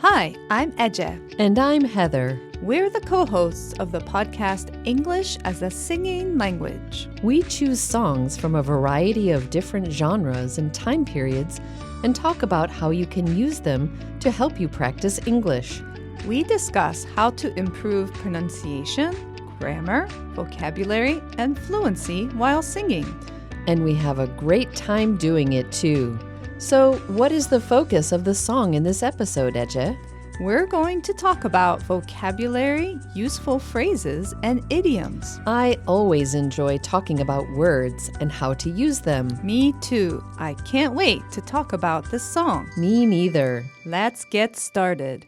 Hi, I'm Eje. And I'm Heather. We're the co-hosts of the podcast English as a Singing Language. We choose songs from a variety of different genres and time periods and talk about how you can use them to help you practice English. We discuss how to improve pronunciation, grammar, vocabulary, and fluency while singing. And we have a great time doing it too. So, what is the focus of the song in this episode, Eje? We're going to talk about vocabulary, useful phrases, and idioms. I always enjoy talking about words and how to use them. Me too. I can't wait to talk about this song. Me neither. Let's get started.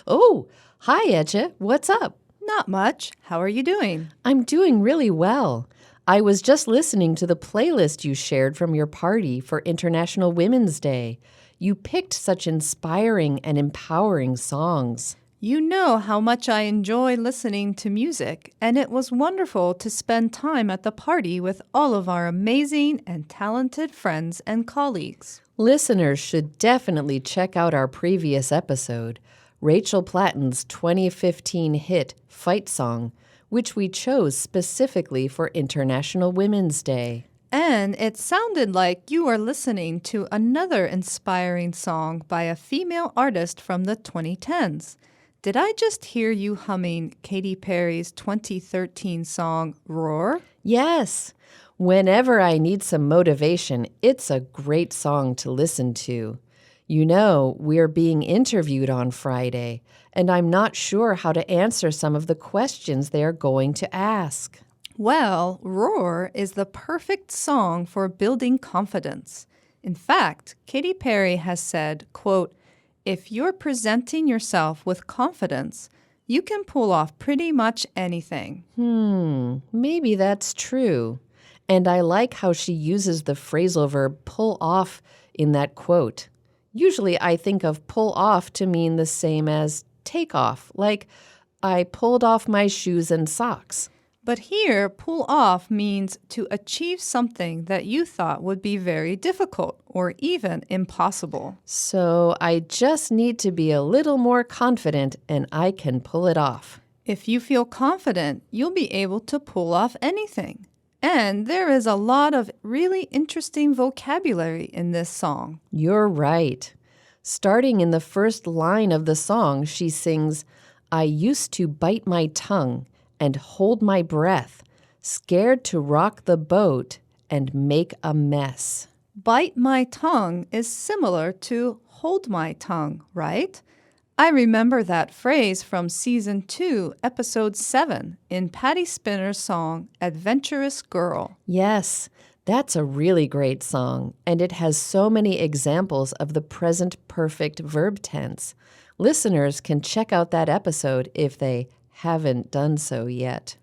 Oh, hi, Eje. What's up? Not much. How are you doing? I'm doing really well. I was just listening to the playlist you shared from your party for International Women's Day. You picked such inspiring and empowering songs. You know how much I enjoy listening to music, and it was wonderful to spend time at the party with all of our amazing and talented friends and colleagues. Listeners should definitely check out our previous episode, Rachel Platten's 2015 hit Fight Song, which we chose specifically for International Women's Day. And it sounded like you were listening to another inspiring song by a female artist from the 2010s. Did I just hear you humming Katy Perry's 2013 song, Roar? Yes. Whenever I need some motivation, it's a great song to listen to. You know, we're being interviewed on Friday, and I'm not sure how to answer some of the questions they are going to ask. Well, Roar is the perfect song for building confidence. In fact, Katy Perry has said, quote, "If you're presenting yourself with confidence, you can pull off pretty much anything." Maybe that's true. And I like how she uses the phrasal verb pull off in that quote. Usually I think of pull off to mean the same as take off, like I pulled off my shoes and socks. But here, pull off means to achieve something that you thought would be very difficult or even impossible. So I just need to be a little more confident and I can pull it off. If you feel confident, you'll be able to pull off anything. And there is a lot of really interesting vocabulary in this song. You're right. Starting in the first line of the song, she sings, "I used to bite my tongue and hold my breath, scared to rock the boat and make a mess." Bite my tongue is similar to hold my tongue, right? I remember that phrase from Season 2, Episode 7, in Patty Spinner's song, Adventurous Girl. Yes, that's a really great song, and it has so many examples of the present perfect verb tense. Listeners can check out that episode if they haven't done so yet.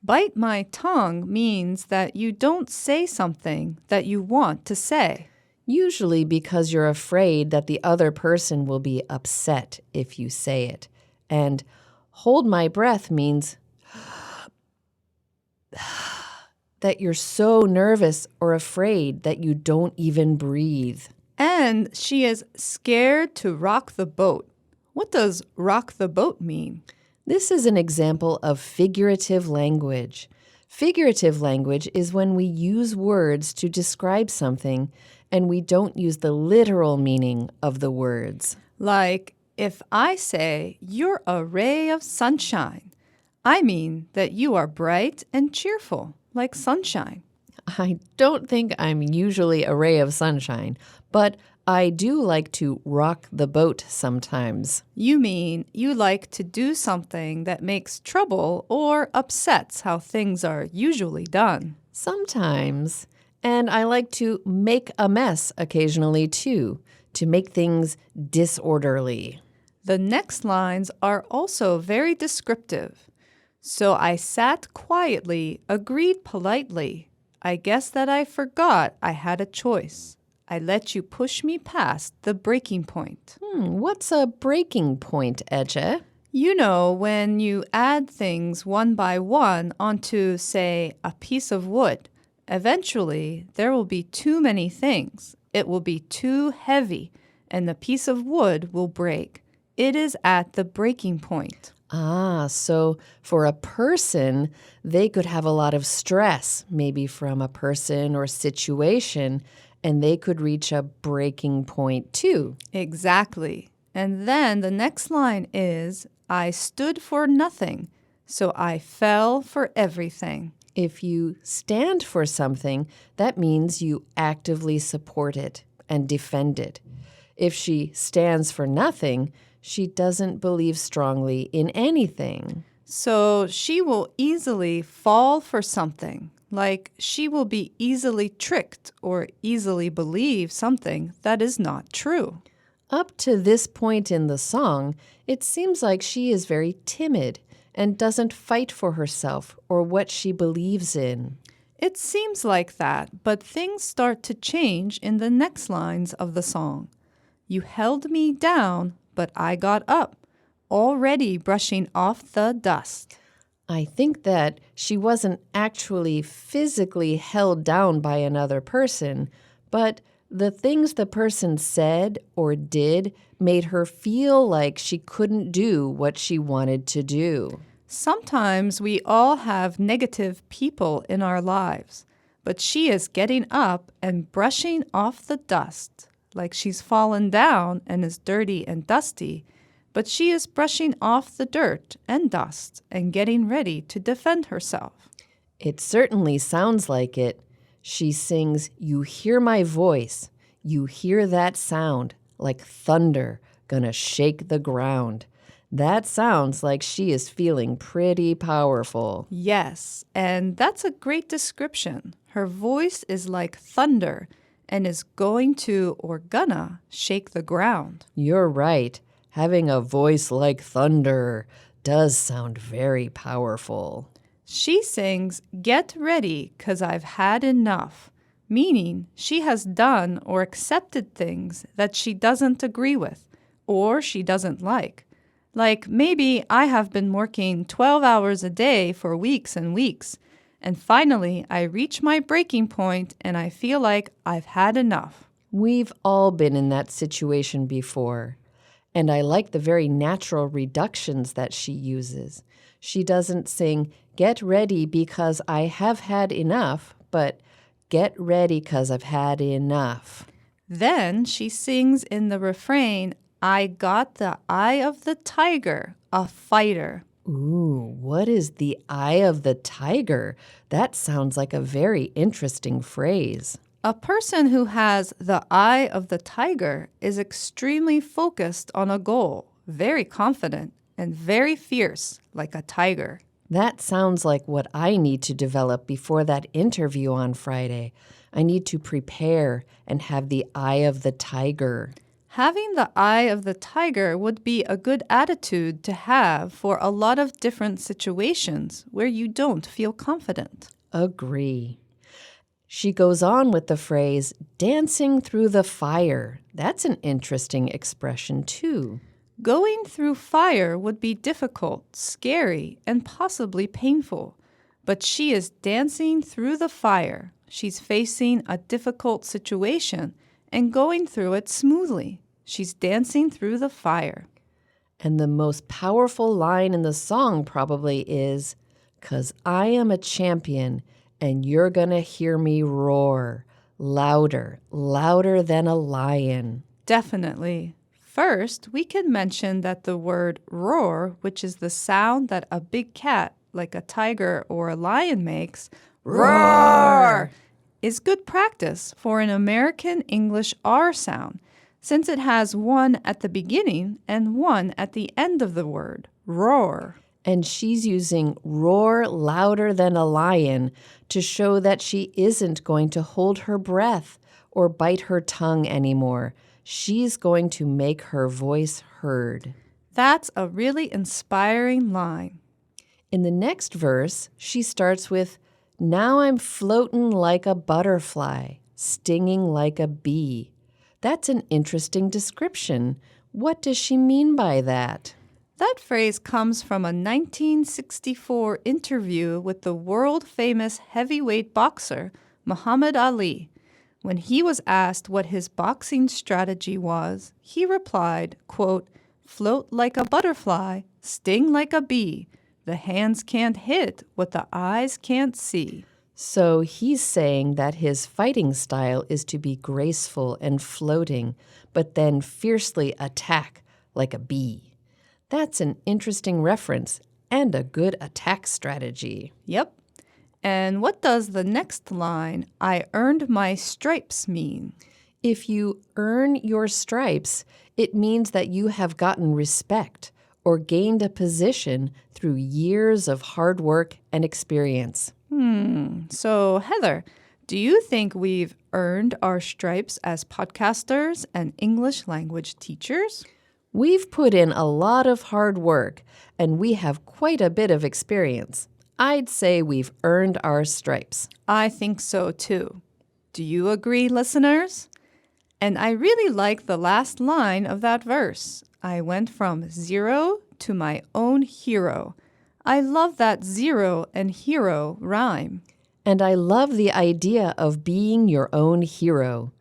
Bite my tongue means that you don't say something that you want to say. Usually because you're afraid that the other person will be upset if you say it. And hold my breath means that you're so nervous or afraid that you don't even breathe. And she is scared to rock the boat. What does rock the boat mean? This is an example of figurative language. Figurative language is when we use words to describe something and we don't use the literal meaning of the words. Like, if I say, "You're a ray of sunshine," I mean that you are bright and cheerful, like sunshine. I don't think I'm usually a ray of sunshine, but I do like to rock the boat sometimes. You mean you like to do something that makes trouble or upsets how things are usually done. Sometimes. And I like to make a mess occasionally too, to make things disorderly. The next lines are also very descriptive. "So I sat quietly, agreed politely. I guess that I forgot I had a choice. I let you push me past the breaking point." What's a breaking point, Eje? You know, when you add things one by one onto, say, a piece of wood, eventually there will be too many things. It will be too heavy, and the piece of wood will break. It is at the breaking point. Ah, so for a person, they could have a lot of stress, maybe from a person or situation, and they could reach a breaking point too. Exactly. And then the next line is, I stood for nothing, so I fell for everything. If you stand for something, that means you actively support it and defend it. If she stands for nothing, she doesn't believe strongly in anything. So she will easily fall for something, like she will be easily tricked or easily believe something that is not true. Up to this point in the song, it seems like she is very timid and doesn't fight for herself or what she believes in. It seems like that, but things start to change in the next lines of the song. You held me down, but I got up, already brushing off the dust. I think that she wasn't actually physically held down by another person, but the things the person said or did made her feel like she couldn't do what she wanted to do. Sometimes we all have negative people in our lives, but she is getting up and brushing off the dust, like she's fallen down and is dirty and dusty, but she is brushing off the dirt and dust and getting ready to defend herself. It certainly sounds like it. She sings, "You hear my voice. You hear that sound, like thunder, gonna shake the ground." That sounds like she is feeling pretty powerful. Yes, and that's a great description. Her voice is like thunder and is going to or gonna shake the ground. You're right. Having a voice like thunder does sound very powerful. She sings, "Get ready, 'cause I've had enough," meaning she has done or accepted things that she doesn't agree with or she doesn't like. Like maybe I have been working 12 hours a day for weeks and weeks, and finally I reach my breaking point and I feel like I've had enough. We've all been in that situation before. And I like the very natural reductions that she uses. She doesn't sing, "Get ready because I have had enough," but "Get ready 'cause I've had enough." Then she sings in the refrain, "I got the eye of the tiger, a fighter." Ooh, what is the eye of the tiger? That sounds like a very interesting phrase. A person who has the eye of the tiger is extremely focused on a goal, very confident, and very fierce, like a tiger. That sounds like what I need to develop before that interview on Friday. I need to prepare and have the eye of the tiger. Having the eye of the tiger would be a good attitude to have for a lot of different situations where you don't feel confident. Agree. She goes on with the phrase, "dancing through the fire." That's an interesting expression, too. Going through fire would be difficult, scary, and possibly painful. But she is dancing through the fire. She's facing a difficult situation and going through it smoothly. She's dancing through the fire. And the most powerful line in the song probably is, "'Cause I am a champion and you're gonna hear me roar, louder, louder than a lion." Definitely. First, we can mention that the word roar, which is the sound that a big cat, like a tiger or a lion makes, roar, is good practice for an American English R sound, since it has one at the beginning and one at the end of the word, roar. And she's using "roar louder than a lion" to show that she isn't going to hold her breath or bite her tongue anymore. She's going to make her voice heard. That's a really inspiring line. In the next verse, she starts with, "Now I'm floatin' like a butterfly, stinging like a bee." That's an interesting description. What does she mean by that? That phrase comes from a 1964 interview with the world-famous heavyweight boxer Muhammad Ali. When he was asked what his boxing strategy was, he replied, quote, "Float like a butterfly, sting like a bee. The hands can't hit what the eyes can't see." So he's saying that his fighting style is to be graceful and floating, but then fiercely attack like a bee. That's an interesting reference and a good attack strategy. Yep. And what does the next line, "I earned my stripes," mean? If you earn your stripes, it means that you have gotten respect or gained a position through years of hard work and experience. So, Heather, do you think we've earned our stripes as podcasters and English language teachers? We've put in a lot of hard work, and we have quite a bit of experience. I'd say we've earned our stripes. I think so too. Do you agree, listeners? And I really like the last line of that verse. I went from zero to my own hero. I love that zero and hero rhyme. And I love the idea of being your own hero.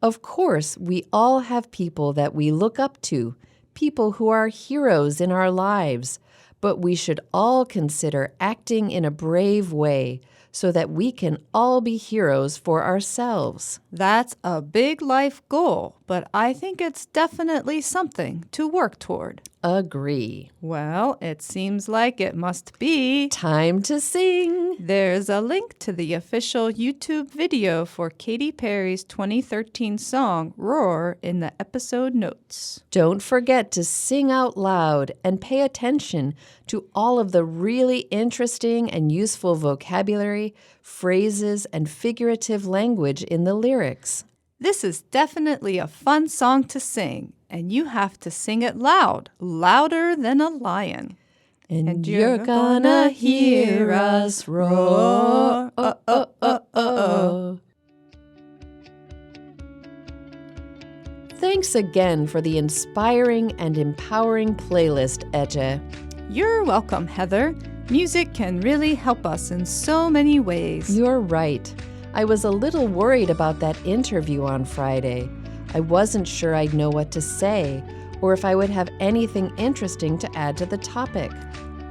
Of course, we all have people that we look up to, people who are heroes in our lives, but we should all consider acting in a brave way so that we can all be heroes for ourselves. That's a big life goal, but I think it's definitely something to work toward. Agree. Well, it seems like it must be Time to sing. There's a link to the official YouTube video for Katy Perry's 2013 song, Roar, in the episode notes. Don't forget to sing out loud and pay attention to all of the really interesting and useful vocabulary, phrases, and figurative language in the lyrics. This is definitely a fun song to sing, and you have to sing it loud, louder than a lion. And you're gonna hear us roar. Oh, oh, oh, oh, oh. Thanks again for the inspiring and empowering playlist, Ece. You're welcome, Heather. Music can really help us in so many ways. You're right. I was a little worried about that interview on Friday. I wasn't sure I'd know what to say, or if I would have anything interesting to add to the topic.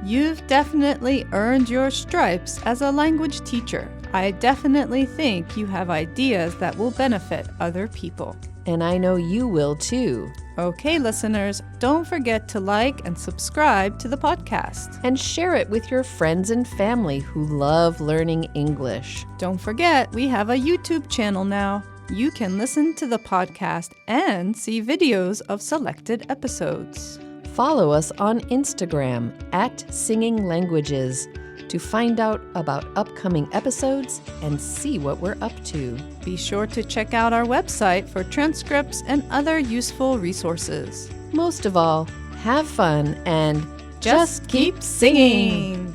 You've definitely earned your stripes as a language teacher. I definitely think you have ideas that will benefit other people. And I know you will too. Okay, listeners, don't forget to like and subscribe to the podcast. And share it with your friends and family who love learning English. Don't forget, we have a YouTube channel now. You can listen to the podcast and see videos of selected episodes. Follow us on Instagram @SingingLanguages to find out about upcoming episodes and see what we're up to. Be sure to check out our website for transcripts and other useful resources. Most of all, have fun and Just keep singing!